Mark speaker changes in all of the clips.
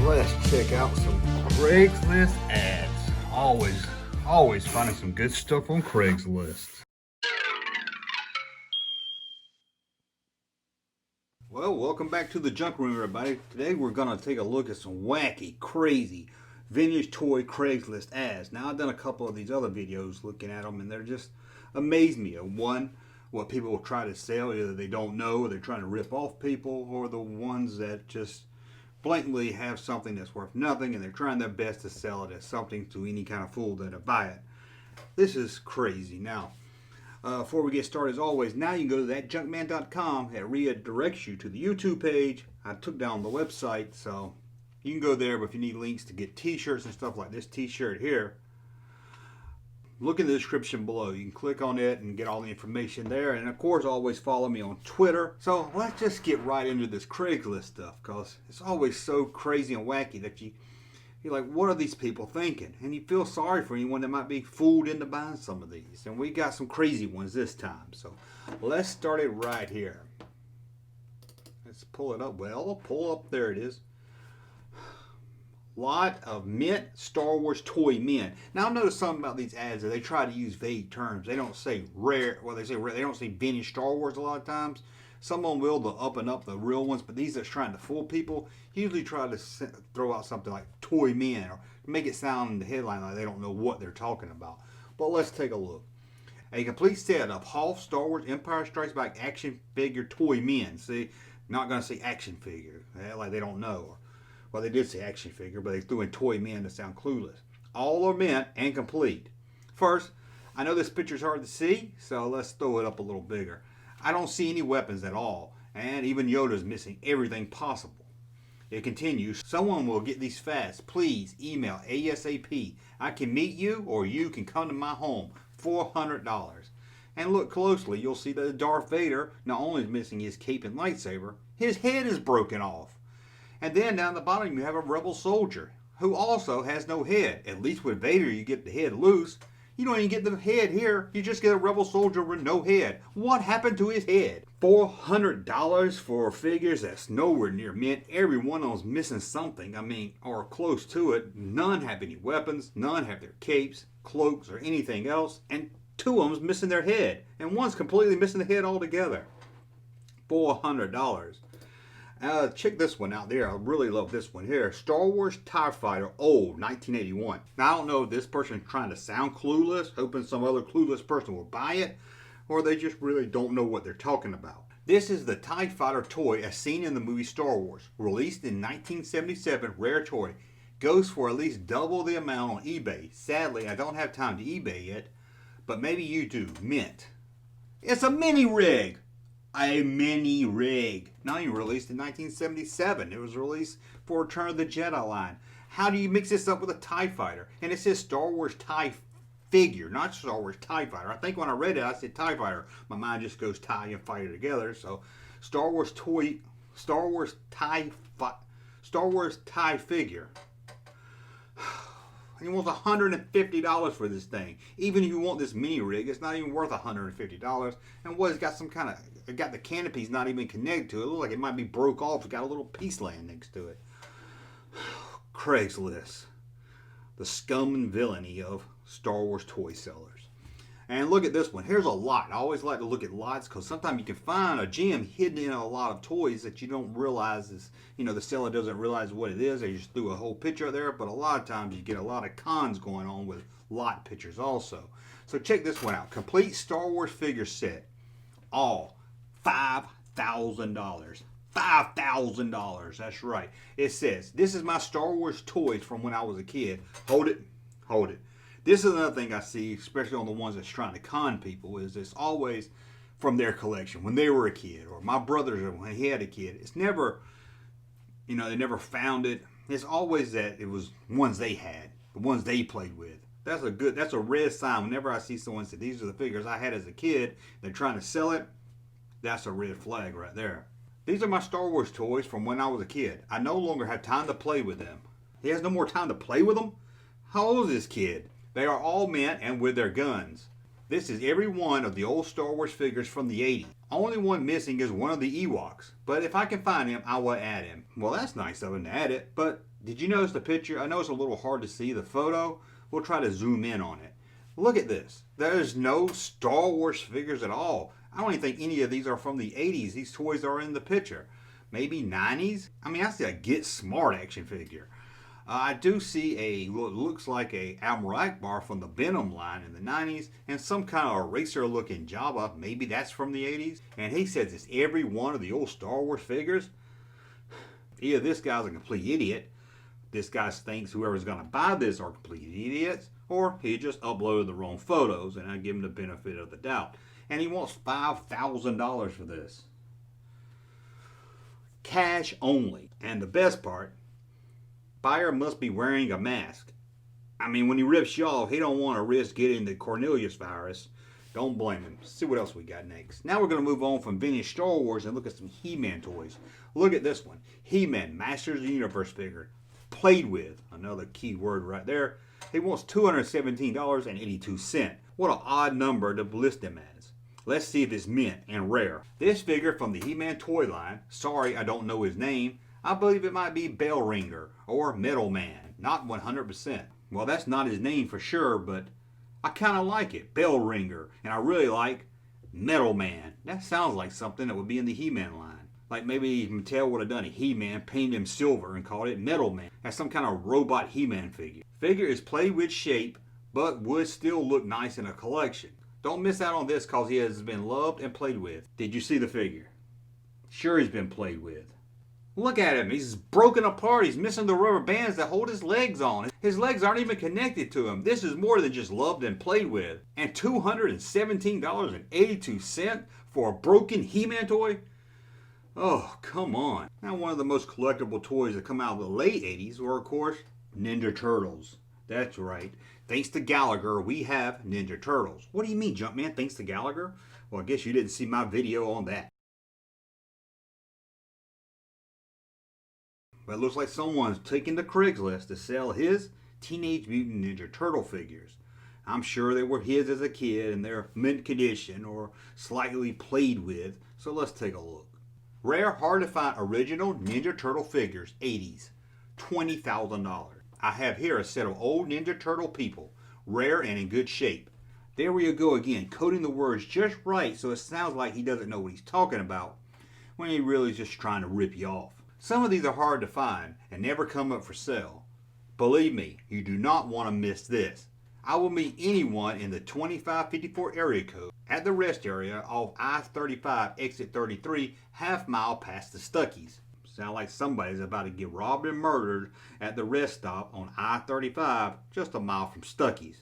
Speaker 1: let's check out some Craigslist ads. Always finding some good stuff on Craigslist. Well, welcome back to the Junk Room, everybody. Today we're going to take a look at some wacky, crazy, vintage toy Craigslist ads. Now, I've done a couple of these other videos looking at them, and they're just amaze me. One, what people will try to sell, either they don't know, or they're trying to rip off people, or the ones that just blatantly have something that's worth nothing, and they're trying their best to sell it as something to any kind of fool that'll buy it. This is crazy. Now, before we get started, as always, now you can go to thatjunkman.com. It redirects you to the YouTube page. I took down the website, so you can go there. But if you need links to get t-shirts and stuff like this t-shirt here, look in the description below. You can click on it and get all the information there. And of course, always follow me on Twitter. So let's just get right into this Craigslist stuff, because it's always so crazy and wacky that you're like, what are these people thinking? And you feel sorry for anyone that might be fooled into buying some of these. And we got some crazy ones this time. So let's start it right here. Let's pull it up. Well, pull up. There it is. Lot of mint Star Wars toy men. Now, I noticed something about these ads that they try to use vague terms. They don't say rare. Well, they say rare. They don't say vintage Star Wars a lot of times. Some of them will, the up and up, the real ones, but these that's trying to fool people usually try to throw out something like toy men or make it sound in the headline like they don't know what they're talking about. But let's take a look. A complete set of Hoth Star Wars Empire Strikes Back action figure toy men. See, not going to say action figure, like they don't know. Well, they did say action figure, but they threw in toy men to sound clueless. All are mint and complete. First, I know this picture's hard to see, so let's throw it up a little bigger. I don't see any weapons at all, and even Yoda's missing everything possible. It continues, someone will get these fast. Please email ASAP. I can meet you, or you can come to my home. $400. And look closely, you'll see that Darth Vader not only is missing his cape and lightsaber, his head is broken off. And then down the bottom you have a rebel soldier who also has no head. At least with Vader you get the head loose. You don't even get the head here. You just get a rebel soldier with no head. What happened to his head? $400 for figures that's nowhere near mint. Every one of them's missing something. I mean, or close to it. None have any weapons. None have their capes, cloaks, or anything else. And two of them's missing their head. And one's completely missing the head altogether. $400. Check this one out there. I really love this one here. Star Wars TIE Fighter, old, 1981. Now, I don't know if this person's trying to sound clueless, hoping some other clueless person will buy it, or they just really don't know what they're talking about. This is the TIE Fighter toy as seen in the movie Star Wars. Released in 1977, rare toy. Goes for at least double the amount on eBay. Sadly, I don't have time to eBay it, but maybe you do. Mint. It's a mini rig. A mini rig. Not even released in 1977. It was released for Return of the Jedi line. How do you mix this up with a TIE Fighter? And it says Star Wars TIE figure, not Star Wars TIE Fighter. I think when I read it, I said TIE Fighter. My mind just goes TIE and Fighter together. So Star Wars TIE figure. He wants $150 for this thing. Even if you want this mini rig, it's not even worth $150. And what, it's got some kind of, it got the canopies not even connected to it. It looks like it might be broke off. It's got a little piece laying next to it. Craigslist. The scum and villainy of Star Wars toy sellers. And look at this one. Here's a lot. I always like to look at lots because sometimes you can find a gem hidden in a lot of toys that you don't realize is, the seller doesn't realize what it is. They just threw a whole picture there, but a lot of times you get a lot of cons going on with lot pictures also. So check this one out. Complete Star Wars figure set. All $5,000. $5,000. That's right. It says, this is my Star Wars toys from when I was a kid. Hold it. Hold it. This is another thing I see, especially on the ones that's trying to con people, is it's always from their collection when they were a kid, or my brother's when he had a kid. It's never, they never found it. It's always that it was ones they had, the ones they played with. That's a red sign. Whenever I see someone say, these are the figures I had as a kid, they're trying to sell it, that's a red flag right there. These are my Star Wars toys from when I was a kid. I no longer have time to play with them. He has no more time to play with them? How old is this kid? They are all mint and with their guns. This is every one of the old Star Wars figures from the 80s. Only one missing is one of the Ewoks, but if I can find him, I will add him. Well, that's nice of him to add it, but did you notice the picture? I know it's a little hard to see the photo. We'll try to zoom in on it. Look at this. There's no Star Wars figures at all. I don't even think any of these are from the 80s. These toys are in the picture. Maybe 90s? I mean, I see a Get Smart action figure. I do see what looks like a Admiral Akbar from the Venom line in the 90s, and some kind of eraser looking Jabba. Maybe that's from the 80s. And he says it's every one of the old Star Wars figures. Either this guy's a complete idiot, this guy thinks whoever's going to buy this are complete idiots, or he just uploaded the wrong photos, and I give him the benefit of the doubt. And he wants $5,000 for this. Cash only. And the best part, buyer must be wearing a mask. I mean, when he rips you off, he don't want to risk getting the Cornelius virus. Don't blame him. Let's see what else we got next. Now we're going to move on from vintage Star Wars and look at some He-Man toys. Look at this one. He-Man, Masters of the Universe figure. Played with. Another key word right there. He wants $217.82. What an odd number to list him as. Let's see if it's mint and rare. This figure from the He-Man toy line. Sorry, I don't know his name. I believe it might be Bell Ringer or Metal Man. Not 100%. Well, that's not his name for sure, but I kind of like it. Bell Ringer. And I really like Metal Man. That sounds like something that would be in the He-Man line. Like maybe Mattel would have done a He-Man, painted him silver, and called it Metal Man. That's some kind of robot He-Man figure. Figure is played with shape, but would still look nice in a collection. Don't miss out on this because he has been loved and played with. Did you see the figure? Sure, he's been played with. Look at him. He's broken apart. He's missing the rubber bands that hold his legs on. His legs aren't even connected to him. This is more than just loved and played with. And $217.82 for a broken He-Man toy? Oh, come on. Now, one of the most collectible toys that come out of the late 80s were, of course, Ninja Turtles. That's right. Thanks to Gallagher, we have Ninja Turtles. What do you mean, Junkman? Thanks to Gallagher? Well, I guess you didn't see my video on that. But it looks like someone's taking to Craigslist to sell his Teenage Mutant Ninja Turtle figures. I'm sure they were his as a kid and they're mint condition or slightly played with. So let's take a look. Rare, hard to find original Ninja Turtle figures, 80s, $20,000. I have here a set of old Ninja Turtle people, rare and in good shape. There we go again, coding the words just right so it sounds like he doesn't know what he's talking about when he really is just trying to rip you off. Some of these are hard to find and never come up for sale. Believe me, you do not want to miss this. I will meet anyone in the 2554 area code at the rest area off I-35 exit 33, half mile past the Stuckies. Sound like somebody's about to get robbed and murdered at the rest stop on I-35 just a mile from Stuckies.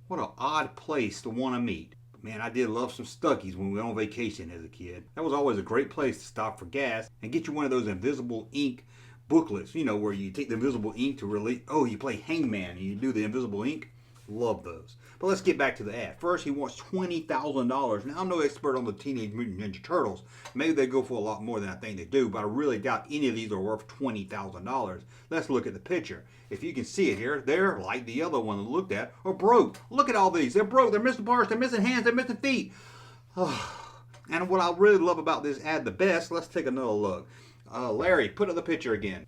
Speaker 1: What an odd place to want to meet. Man, I did love some Stuckies when we were on vacation as a kid. That was always a great place to stop for gas and get you one of those invisible ink booklets, you know, where you take the invisible ink to release. Oh, you play Hangman and you do the invisible ink. Love those. But let's get back to the ad. First, he wants $20,000. Now, I'm no expert on the Teenage Mutant Ninja Turtles. Maybe they go for a lot more than I think they do, but I really doubt any of these are worth $20,000. Let's look at the picture. If you can see it here, they're like the other one we looked at, are broke. Look at all these. They're broke. They're missing parts. They're missing hands. They're missing feet. And what I really love about this ad the best, let's take another look. Larry, put up the picture again.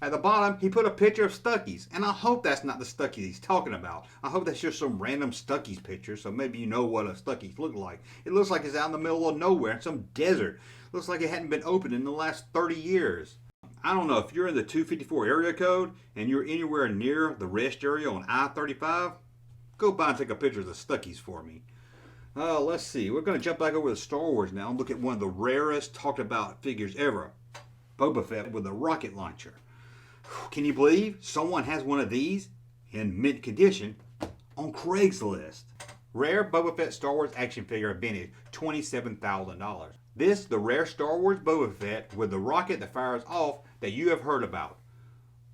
Speaker 1: At the bottom, he put a picture of Stuckies, and I hope that's not the Stuckies he's talking about. I hope that's just some random Stuckies picture, so maybe you know what a Stuckies look like. It looks like it's out in the middle of nowhere, in some desert. Looks like it hadn't been opened in the last 30 years. I don't know, if you're in the 254 area code, and you're anywhere near the rest area on I-35, go by and take a picture of the Stuckies for me. Let's see, we're going to jump back over to Star Wars now and look at one of the rarest talked about figures ever. Boba Fett with a rocket launcher. Can you believe someone has one of these in mint condition on Craigslist? Rare Boba Fett Star Wars action figure vintage, $27,000. This, the rare Star Wars Boba Fett with the rocket that fires off that you have heard about.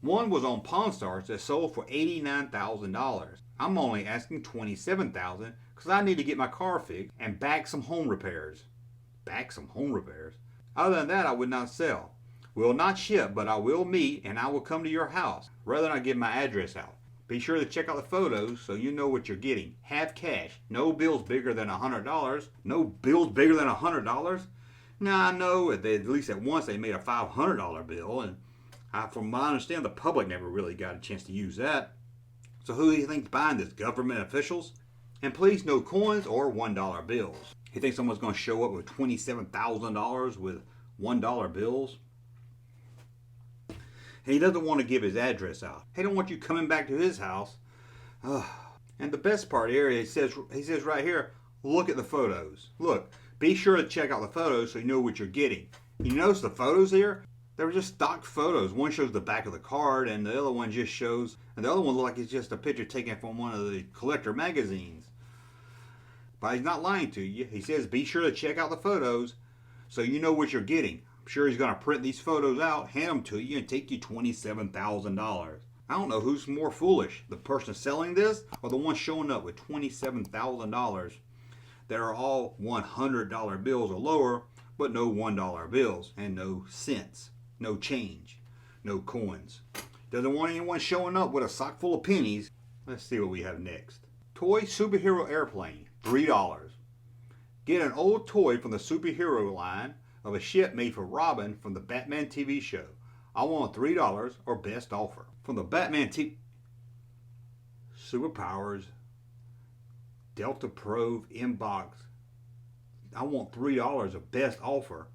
Speaker 1: One was on Pawn Stars that sold for $89,000. I'm only asking $27,000 because I need to get my car fixed and back some home repairs. Back some home repairs? Other than that, I would not sell. Will not ship, but I will meet and I will come to your house. Rather not give my address out. Be sure to check out the photos so you know what you're getting. Have cash. No bills bigger than $100. No bills bigger than $100? Now I know at least at once they made a $500 bill, and from what I understand, the public never really got a chance to use that. So who do you think's buying this? Government officials? And please, no coins or $1 bills. You think someone's going to show up with $27,000 with $1 bills? He doesn't want to give his address out. He don't want you coming back to his house. And the best part here, he says right here, look at the photos. Look, be sure to check out the photos so you know what you're getting. You notice the photos here? They were just stock photos. One shows the back of the card, and the other one just shows, and the other one looks like it's just a picture taken from one of the collector magazines. But he's not lying to you. He says be sure to check out the photos so you know what you're getting. I'm sure he's going to print these photos out, hand them to you, and take you $27,000. I don't know who's more foolish, the person selling this or the one showing up with $27,000 that are all $100 bills or lower, but no $1 bills and no cents, no change, no coins. Doesn't want anyone showing up with a sock full of pennies. Let's see what we have next. Toy superhero airplane, $3. Get an old toy from the superhero line of a ship made for Robin from the Batman TV show. I want $3 or best offer. From the Batman TV Superpowers Delta Prove inbox. I want $3 of best offer.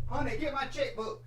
Speaker 1: Honey, get my checkbook.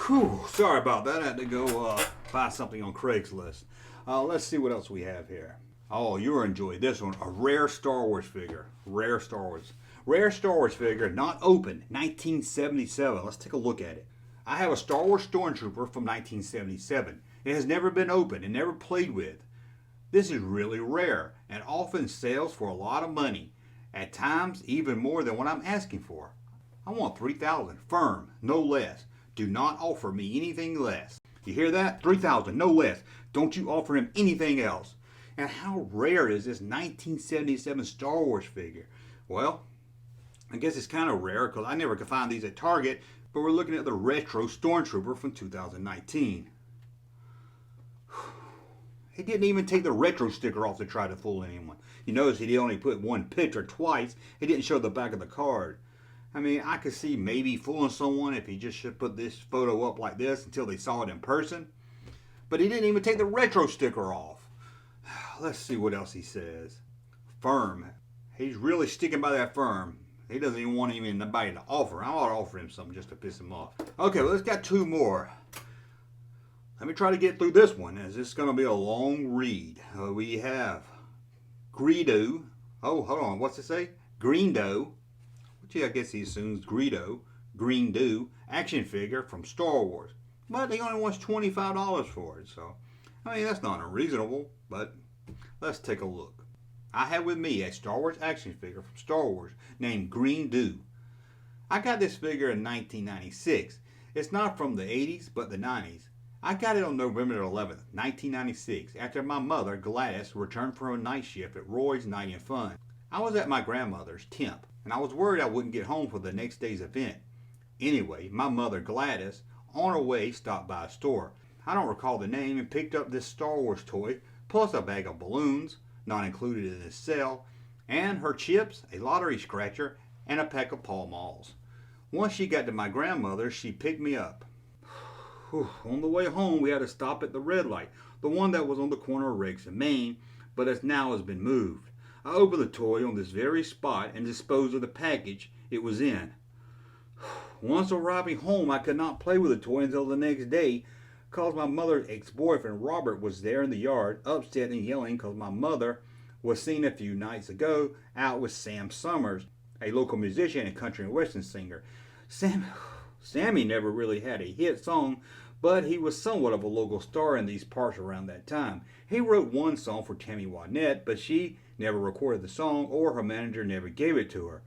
Speaker 1: Whew, sorry about that. I had to go buy something on Craigslist. Let's see what else we have here. Oh, you'll enjoy this one. A rare Star Wars figure. Rare Star Wars figure, not open, 1977. Let's take a look at it. I have a Star Wars Stormtrooper from 1977. It has never been opened and never played with. This is really rare and often sells for a lot of money. At times, even more than what I'm asking for. I want $3,000, firm, no less. Do not offer me anything less. You hear that? $3,000, no less. Don't you offer him anything else. And how rare is this 1977 Star Wars figure? Well, I guess it's kind of rare because I never could find these at Target, but we're looking at the retro Stormtrooper from 2019. He didn't even take the retro sticker off to try to fool anyone. You notice he only put one picture twice. He didn't show the back of the card. I mean, I could see maybe fooling someone if he just should put this photo up like this until they saw it in person. But he didn't even take the retro sticker off. Let's see what else he says. Firm. He's really sticking by that firm. He doesn't even want anybody to offer. I ought to offer him something just to piss him off. Okay, well, let's got two more. Let me try to get through this one, as this is going to be a long read. We have Greedo. Oh, hold on. What's it say? Greedo. Which I guess he assumes Greedo. Greedo action figure from Star Wars. But he only wants $25 for it. So, I mean, that's not unreasonable. But let's take a look. I have with me a Star Wars action figure from Star Wars named Greedo. I got this figure in 1996. It's not from the 80s, but the 90s. I got it on November 11th, 1996, after my mother, Gladys, returned from a night shift at Roy's Night in Fun. I was at my grandmother's temp, and I was worried I wouldn't get home for the next day's event. Anyway, my mother, Gladys, on her way stopped by a store. I don't recall the name, and picked up this Star Wars toy, plus a bag of balloons, not included in this sale, and her chips, a lottery scratcher, and a pack of Pall Malls. Once she got to my grandmother's, she picked me up. On the way home, we had to stop at the red light, the one that was on the corner of Riggs and Main, but has now been moved. I opened the toy on this very spot and disposed of the package it was in. Once arriving home, I could not play with the toy until the next day, because my mother's ex-boyfriend Robert was there in the yard, upset and yelling because my mother was seen a few nights ago with Sam Summers, a local musician and country and western singer. Sammy never really had a hit song, but he was somewhat of a local star in these parts around that time. He wrote one song for Tammy Wynette, but she never recorded the song, or her manager never gave it to her.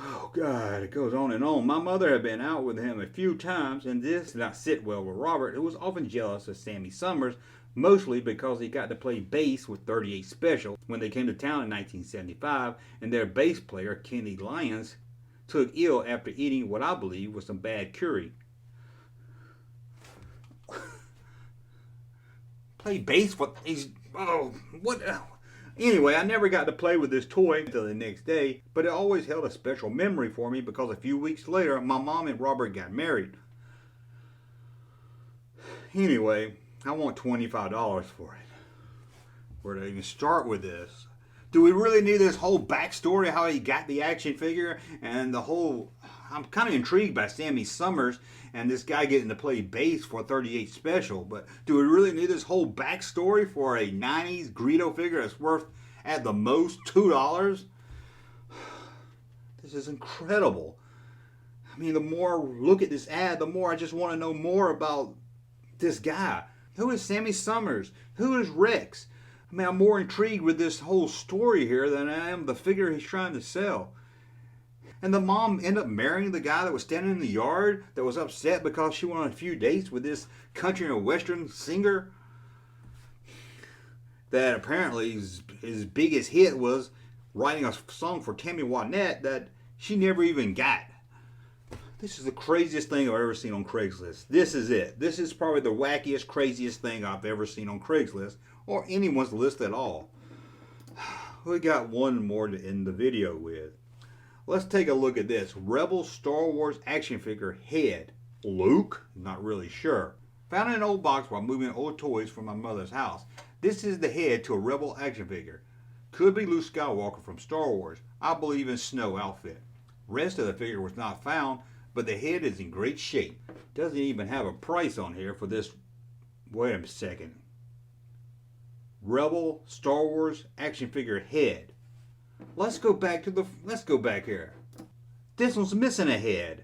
Speaker 1: Oh, God, it goes on and on. My mother had been out with him a few times, and this did not sit well with Robert, who was often jealous of Sammy Summers, mostly because he got to play bass with 38 Special when they came to town in 1975, and their bass player, Kenny Lyons, took ill after eating what I believe was some bad curry. Play bass for these. Oh, what? Anyway, I never got to play with this toy until the next day, but it always held a special memory for me because a few weeks later, my mom and Robert got married. Anyway, I want $25 for it. Where to even start with this? Do we really need this whole backstory, how he got the action figure, and the whole... I'm kind of intrigued by Sammy Summers and this guy getting to play bass for 38 Special, but do we really need this whole backstory for a 90s Greedo figure that's worth, at the most, $2? This is incredible. I mean, the more I look at this ad, the more I just want to know more about this guy. Who is Sammy Summers? Who is Rex? I mean, I'm more intrigued with this whole story here than I am the figure he's trying to sell. And the mom ended up marrying the guy that was standing in the yard that was upset because she went on a few dates with this country and western singer that apparently his biggest hit was writing a song for Tammy Wynette that she never even got. This is the craziest thing I've ever seen on Craigslist. This is it. This is probably the wackiest, craziest thing I've ever seen on Craigslist or anyone's list at all. We got one more to end the video with. Let's take a look at this. Rebel Star Wars action figure head. Luke? Not really sure. Found in an old box while moving old toys from my mother's house. This is the head to a Rebel action figure. Could be Luke Skywalker from Star Wars. I believe in snow outfit. Rest of the figure was not found, but the head is in great shape. Doesn't even have a price on here for this. Wait a second. Rebel Star Wars action figure head. Let's go back here. This one's missing a head.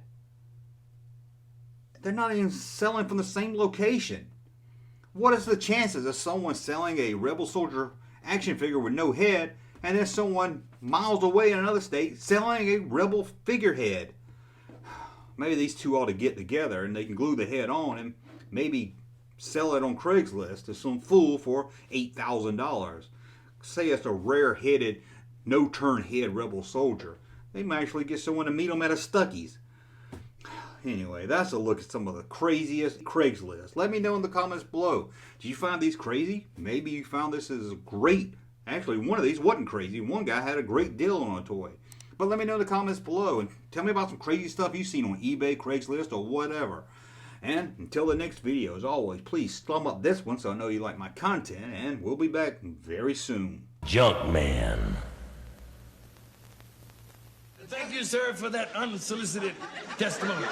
Speaker 1: They're not even selling from the same location. What is the chances of someone selling a Rebel Soldier action figure with no head and then someone miles away in another state selling a Rebel figurehead? Maybe these two ought to get together and they can glue the head on and maybe sell it on Craigslist to some fool for $8,000. Say it's a rare-headed, no-turn head Rebel Soldier. They might actually get someone to meet them at a Stuckey's. Anyway, that's a look at some of the craziest Craigslist. Let me know in the comments below. Did you find these crazy? Maybe you found this as great. Actually, one of these wasn't crazy. One guy had a great deal on a toy. But let me know in the comments below and tell me about some crazy stuff you've seen on eBay, Craigslist, or whatever. And until the next video, as always, please thumb up this one so I know you like my content, and we'll be back very soon.
Speaker 2: Junkman.
Speaker 3: Thank you, sir, for that unsolicited testimony.